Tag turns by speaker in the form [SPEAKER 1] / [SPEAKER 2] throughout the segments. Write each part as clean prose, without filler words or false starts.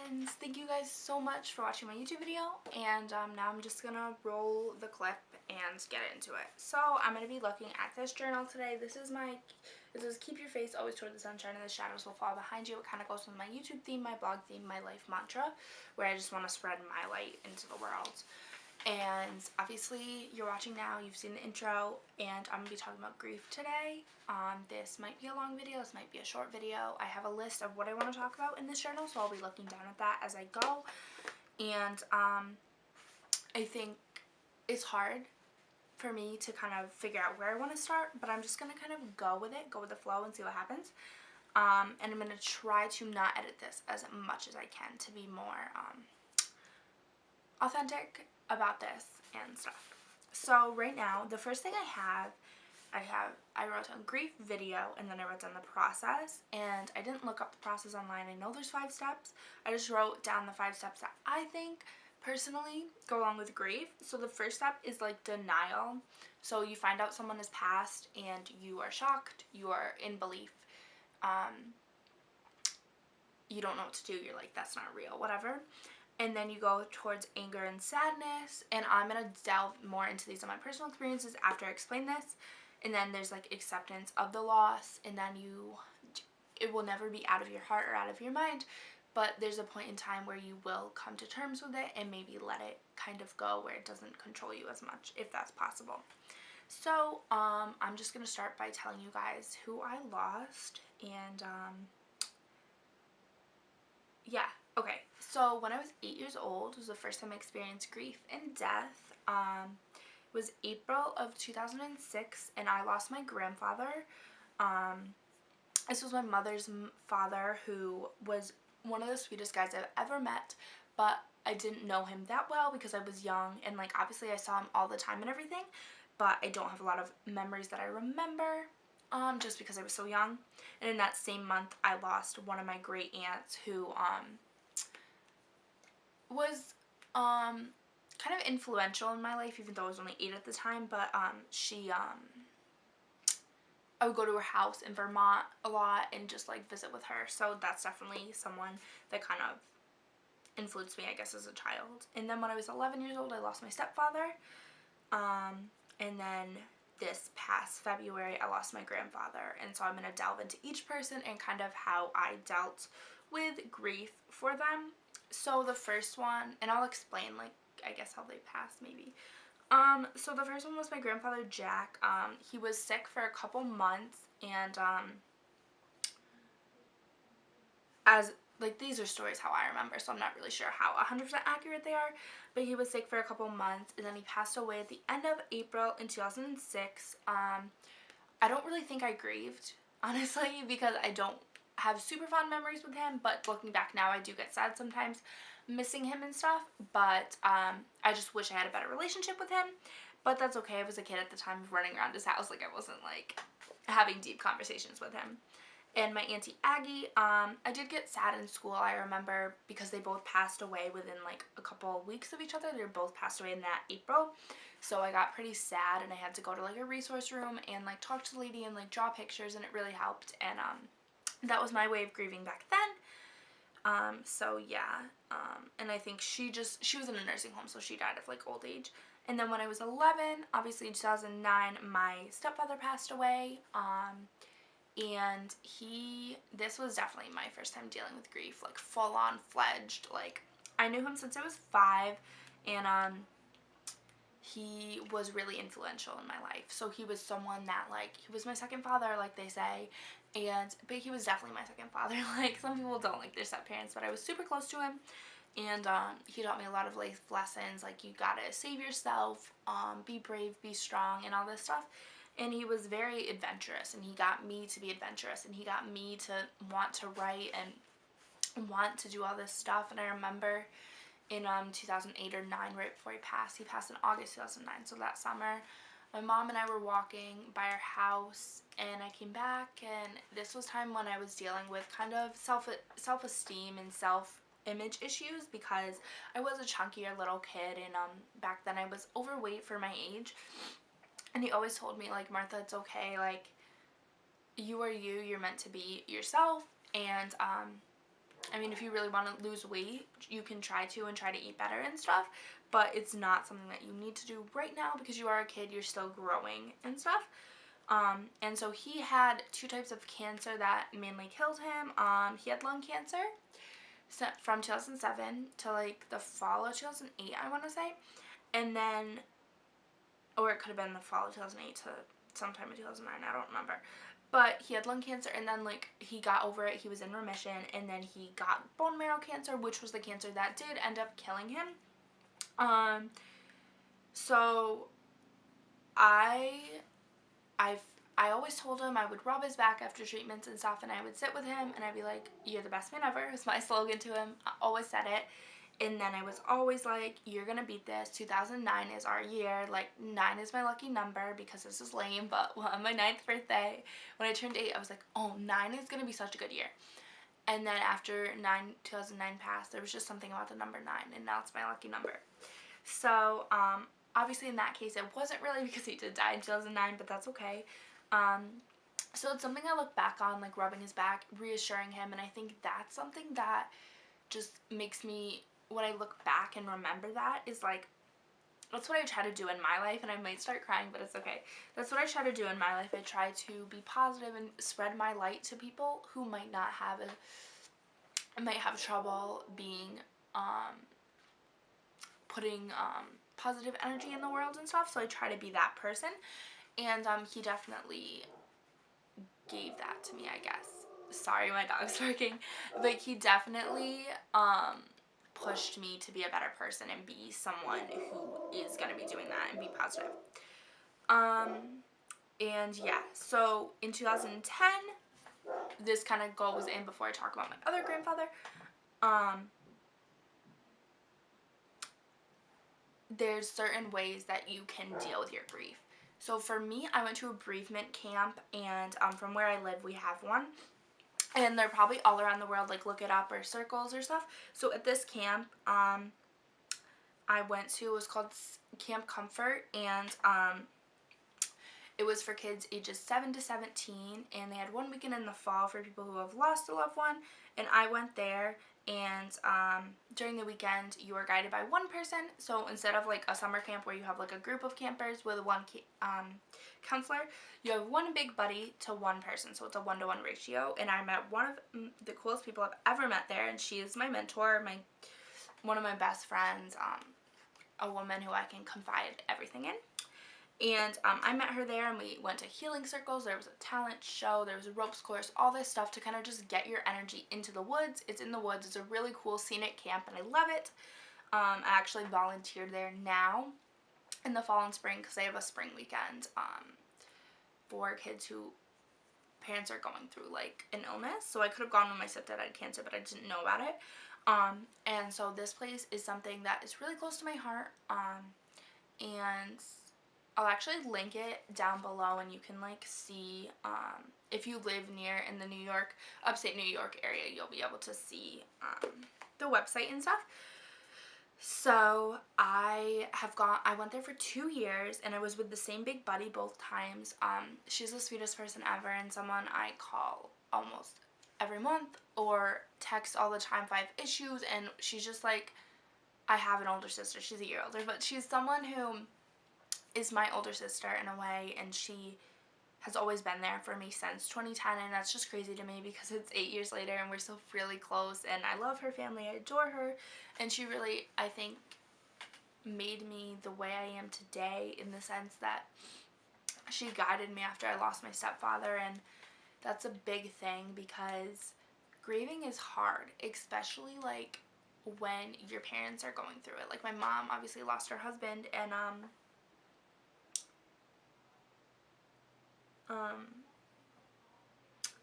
[SPEAKER 1] friends, thank you guys so much for watching my YouTube video, and now I'm just gonna roll the clip and get into it. So I'm gonna be looking at this journal today. This is keep your face always toward the sunshine and the shadows will fall behind you. It kind of goes with my YouTube theme, my blog theme, my life mantra, where I just want to spread my light into the world. And obviously you're watching now, you've seen the intro, and I'm gonna be talking about grief today. This might be a long video, this might be a short video. I have a list of what I want to talk about in this journal, so I'll be looking down at that as I go. And I think it's hard for me to kind of figure out where I want to start, but I'm just gonna kind of go with it, go with the flow and see what happens. And I'm gonna try to not edit this as much as I can to be more authentic about this and stuff. So right now, the first thing I wrote down grief video, and then I wrote down the process, and I didn't look up the process online. I know there's 5 steps. I just wrote down the 5 steps that I think personally go along with grief. So the first step is like denial. So you find out someone has passed and you are shocked, you are in belief, you don't know what to do, you're like, that's not real, whatever. And then you go towards anger and sadness, and I'm going to delve more into these on my personal experiences after I explain this. And then there's like acceptance of the loss, and then it will never be out of your heart or out of your mind, but there's a point in time where you will come to terms with it and maybe let it kind of go where it doesn't control you as much, if that's possible. So I'm just going to start by telling you guys who I lost, and yeah. Okay, so when I was 8 years old was the first time I experienced grief and death. It was April of 2006, and I lost my grandfather. This was my mother's father, who was one of the sweetest guys I've ever met, but I didn't know him that well because I was young, and like obviously I saw him all the time and everything, but I don't have a lot of memories that I remember. Just because I was so young. And in that same month I lost one of my great aunts, who was kind of influential in my life, even though I was only 8 at the time. But I would go to her house in Vermont a lot and just like visit with her, so that's definitely someone that kind of influenced me, I guess, as a child. And then when I was 11 years old I lost my stepfather, and then this past February I lost my grandfather. And so I'm going to delve into each person and kind of how I dealt with grief for them. So the first one, and I'll explain like I guess how they passed maybe. So the first one was my grandfather Jack. He was sick for a couple months, and as like these are stories how I remember, so I'm not really sure how 100% accurate they are, but he was sick for a couple months and then he passed away at the end of April in 2006. I don't really think I grieved, honestly, because I don't have super fond memories with him, but looking back now I do get sad sometimes missing him and stuff. But I just wish I had a better relationship with him, but that's okay. I was a kid at the time running around his house, like I wasn't like having deep conversations with him. And my Auntie Aggie, I did get sad in school, I remember, because they both passed away within like a couple weeks of each other. They both passed away in that April. So I got pretty sad, and I had to go to like a resource room and like talk to the lady and like draw pictures, and it really helped. And that was my way of grieving back then. So yeah. And I think she was in a nursing home, so she died of like old age. And then when I was 11, obviously in 2009, my stepfather passed away. And this was definitely my first time dealing with grief, like full on fledged. Like I knew him since I was 5, and he was really influential in my life. So he was someone that like, he was my second father, like they say, but he was definitely my second father. Like some people don't like their step parents, but I was super close to him, and he taught me a lot of life lessons, like you gotta save yourself, be brave, be strong, and all this stuff. And he was very adventurous, and he got me to be adventurous, and he got me to want to write and want to do all this stuff. And I remember in 2008 or 9, right before he passed in August 2009, so that summer, my mom and I were walking by our house, and I came back, and this was time when I was dealing with kind of self-esteem and self-image issues, because I was a chunkier little kid, and back then I was overweight for my age. And he always told me, like, Martha, it's okay, like, you are you, you're meant to be yourself. And I mean, if you really want to lose weight, you can try to eat better and stuff, but it's not something that you need to do right now because you are a kid, you're still growing and stuff. And so he had 2 types of cancer that mainly killed him. He had lung cancer from 2007 to like the fall of 2008, I want to say. And then, or it could have been the fall of 2008 to sometime in 2009, I don't remember. But he had lung cancer, and then like he got over it, he was in remission, and then he got bone marrow cancer, which was the cancer that did end up killing him. So I I've I always told him I would rub his back after treatments and stuff, and I would sit with him and I'd be like, "You're the best man ever." It's my slogan to him. I always said it. And then I was always like, "You're gonna beat this. 2009 is our year. Like, 9 is my lucky number," because this is lame, but on my 9th birthday, when I turned 8, I was like, "Oh, 9 is gonna be such a good year." And then after 2009 passed, there was just something about the number 9, and now it's my lucky number. So, obviously in that case, it wasn't really because he did die in 2009, but that's okay. So it's something I look back on, like rubbing his back, reassuring him, and I think that's something that just makes me, when I look back and remember that, is like, that's what I try to do in my life, and I might start crying, but it's okay. That's what I try to do in my life. I try to be positive and spread my light to people who might not have might have trouble being, putting, positive energy in the world and stuff, so I try to be that person, and, he definitely gave that to me, I guess. Sorry, my dog's barking. But he definitely pushed me to be a better person and be someone who is going to be doing that and be positive. And yeah, so in 2010, this kind of goes in before I talk about my other grandfather. There's certain ways that you can deal with your grief. So for me, I went to a bereavement camp, and from where I live, we have one. And they're probably all around the world, like look it up, or circles or stuff. So at this camp, I went to, it was called Camp Comfort, and it was for kids ages 7 to 17, and they had one weekend in the fall for people who have lost a loved one, and I went there, and during the weekend, you are guided by one person. So instead of like a summer camp where you have like a group of campers with one counselor, you have one big buddy to one person, so it's a 1-to-1 ratio. And I met one of the coolest people I've ever met there, and she is my mentor, one of my best friends, a woman who I can confide everything in. And I met her there, and we went to healing circles. There was a talent show, there was a ropes course, all this stuff to kind of just get your energy into the woods. It's in the woods. It's a really cool scenic camp, and I love it. I actually volunteered there now in the fall and spring because they have a spring weekend for kids who parents are going through like an illness. So I could have gone when my stepdad had cancer, but I didn't know about it. And so this place is something that is really close to my heart, and I'll actually link it down below, and you can like see, if you live near in the upstate New York area, you'll be able to see the website and stuff. So I went there for 2 years, and I was with the same big buddy both times. She's the sweetest person ever, and someone I call almost every month or text all the time if I have issues, and she's just like, I have an older sister. She's a year older, but she's someone who is my older sister in a way, and she has always been there for me since 2010, and that's just crazy to me because it's 8 years later and we're still really close, and I love her family, I adore her, and she really, I think, made me the way I am today in the sense that she guided me after I lost my stepfather, and that's a big thing because grieving is hard, especially like when your parents are going through it. Like my mom obviously lost her husband, and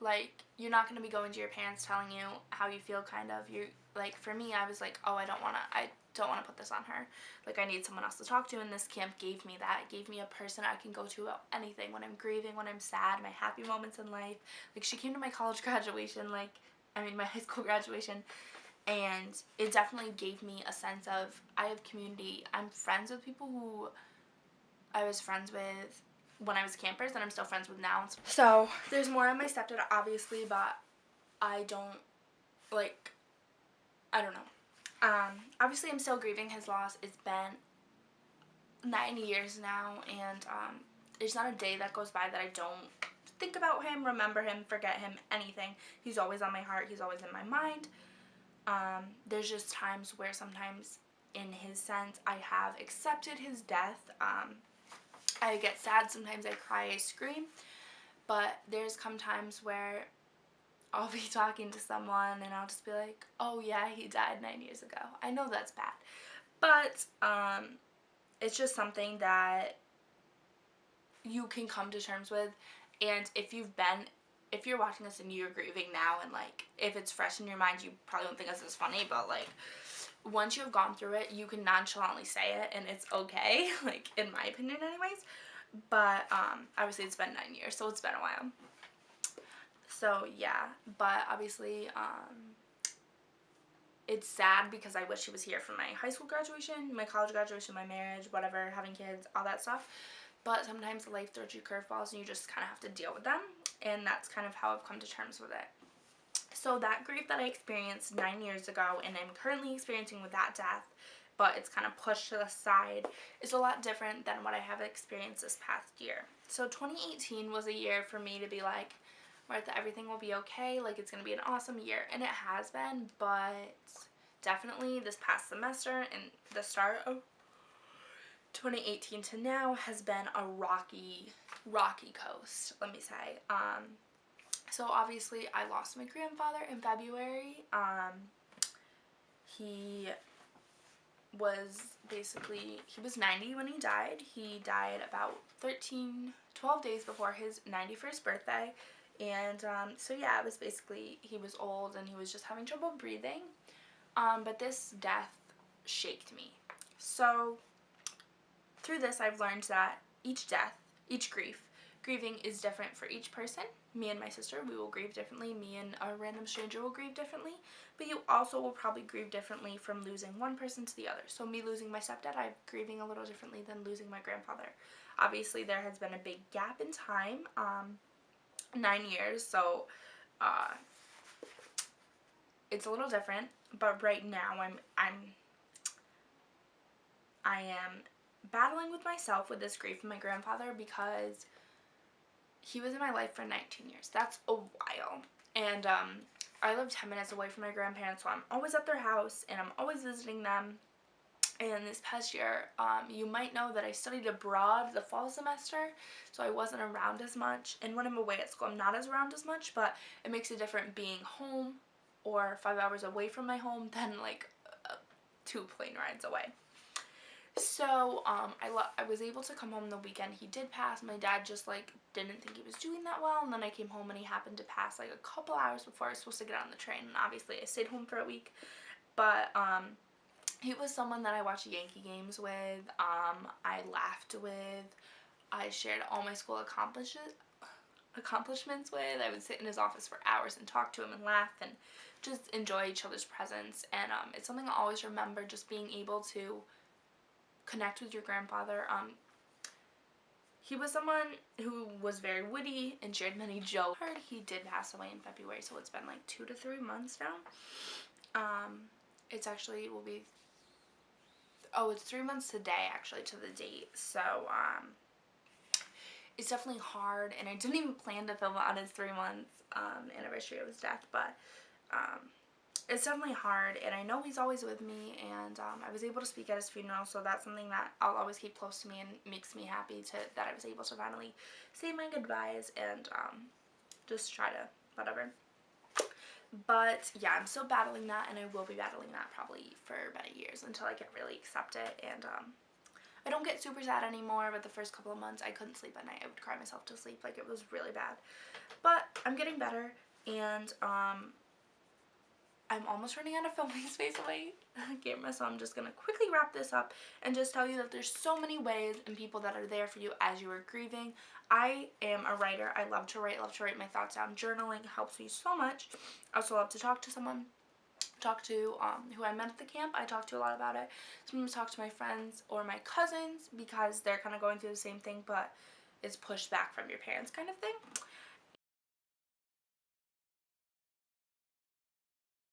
[SPEAKER 1] like, you're not going to be going to your parents telling you how you feel, kind of. You like, for me, I was like, oh, I don't want to put this on her. Like, I need someone else to talk to, and this camp gave me that. It gave me a person I can go to about anything, when I'm grieving, when I'm sad, my happy moments in life. Like, she came to my college graduation, my high school graduation, and it definitely gave me a sense of, I have community. I'm friends with people who I was friends with when I was campers, and I'm still friends with now. So there's more on my stepdad, obviously, but I don't, like, I don't know. Obviously I'm still grieving his loss. It's been 9 years now, and there's not a day that goes by that I don't think about him, remember him, forget him, anything. He's always on my heart. He's always in my mind. There's just times where sometimes in his sense I have accepted his death. I get sad, sometimes I cry, I scream, but there's come times where I'll be talking to someone and I'll just be like, oh yeah, he died 9 years ago. I know that's bad, but it's just something that you can come to terms with. And if you're watching this and you're grieving now, and like if it's fresh in your mind, you probably won't think this is funny, but like once you have gone through it, you can nonchalantly say it and it's okay, like in my opinion anyways. But obviously it's been 9 years, so it's been a while. So yeah, but obviously it's sad because I wish he was here for my high school graduation, my college graduation, my marriage, whatever, having kids, all that stuff. But sometimes life throws you curveballs and you just kind of have to deal with them, and that's kind of how I've come to terms with it. So that grief that I experienced 9 years ago, and I'm currently experiencing with that death, but it's kind of pushed to the side, is a lot different than what I have experienced this past year. So 2018 was a year for me to be like, Martha, everything will be okay, like it's going to be an awesome year, and it has been, but definitely this past semester and the start of 2018 to now has been a rocky coast, let me say. So obviously I lost my grandfather in February. He was 90 when he died. He died about 12 days before his 91st birthday. And so yeah, it was basically, he was old and he was just having trouble breathing. But this death shaked me. So through this I've learned that each death, each grieving is different for each person. Me and my sister, we will grieve differently. Me and a random stranger will grieve differently. But you also will probably grieve differently from losing one person to the other. So me losing my stepdad, I'm grieving a little differently than losing my grandfather. Obviously there has been a big gap in time, 9 years, so it's a little different. But right now I am battling with myself with this grief of my grandfather because he was in my life for 19 years. That's a while. And I live 10 minutes away from my grandparents, so I'm always at their house and I'm always visiting them. And this past year, you might know that I studied abroad the fall semester, so I wasn't around as much. And when I'm away at school, I'm not as around as much, but it makes it different being home or 5 hours away from my home than like 2 plane rides away. So I was able to come home the weekend he did pass. My dad just like didn't think he was doing that well, and then I came home and he happened to pass like a couple hours before I was supposed to get on the train, and obviously I stayed home for a week. But he was someone that I watched Yankee games with, I laughed with, I shared all my school accomplishments with. I would sit in his office for hours and talk to him and laugh and just enjoy each other's presence. And it's something I always remember, just being able to connect with your grandfather. He was someone who was very witty and shared many jokes. He did pass away in February, so it's been like 2 to 3 months now. It's actually it's 3 months today actually to the date. So it's definitely hard, and I didn't even plan to film on his 3 months anniversary of his death, but it's definitely hard, and I know he's always with me, and I was able to speak at his funeral, so that's something that I'll always keep close to me and makes me happy that I was able to finally say my goodbyes and just try to whatever. But yeah, I'm still battling that, and I will be battling that probably for many years until I can really accept it. And I don't get super sad anymore, but the first couple of months I couldn't sleep at night. I would cry myself to sleep, like it was really bad. But I'm getting better, and I'm almost running out of filming space on my camera, so I'm just going to quickly wrap this up and just tell you that there's so many ways and people that are there for you as you are grieving. I am a writer. I love to write my thoughts down. Journaling helps me so much. I also love to talk to someone. Talk to who I met at the camp. I talk to a lot about it. Sometimes talk to my friends or my cousins because they're kind of going through the same thing, but it's pushed back from your parents kind of thing.